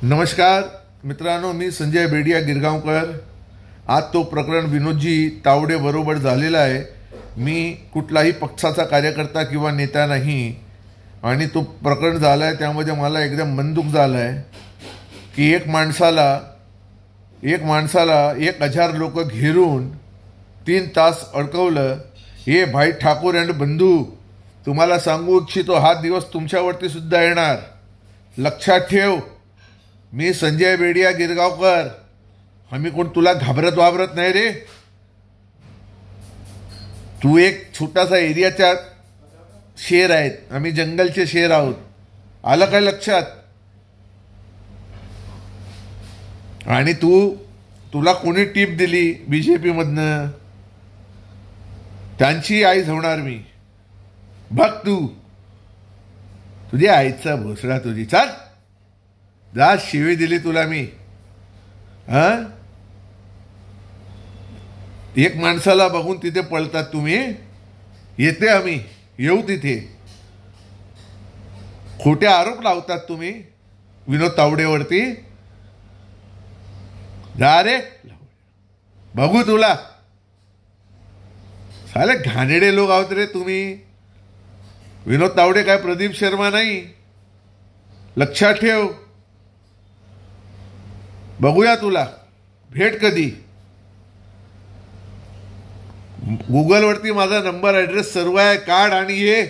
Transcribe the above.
नमस्कार मित्रांनो, मी संजय बेडिया गिरगावकर। आज तो प्रकरण विनोदजी तावडे बरोबर झालेला आहे। मी कुठलाही पक्षाचा कार्यकर्ता किंवा नेता नाही आणि तो प्रकरण झाला आहे त्यामध्ये मला एकदम मन दुःख झालं आहे की एक माणसाला 1000 लोक घेरून 3 तास अडकवलं। हे भाई ठाकूर अँड बंधू, तुम्हाला सांगू इच्छितो, हा दिवस तुमच्यावरती सुद्धा येणार। लक्षात ठेव, मी संजय बेडिया गिरगावकर। आम्ही कोण तुला घाबरत नाही रे। तू एक छोटासा एरियाचा शेर आहेत, आम्ही जंगलचे शेर आहोत। आलं काय लक्षात? आणि तुला कोणी टीप दिली बीजेपी मधनं, त्यांची आईच होणार मी। बघ तुझी आईचा भोसडा तुझी। चाल जा, शिवी दिली तुला मी। एक माणसाला बघून तिथे पळतात तुम्ही। येते आम्ही, येऊ तिथे। खोटे आरोप लावतात तुम्ही विनोद तावडेवरती। जा रे, बघू तुला। साले घाणेरडे लोक आहोत रे तुम्ही। विनोद तावडे काय प्रदीप शर्मा नाही, लक्षात ठेव। बघूया तुला भेट कधी। गुगलवरती माझा नंबर ॲड्रेस सर्व आहे, काढ आणि ये।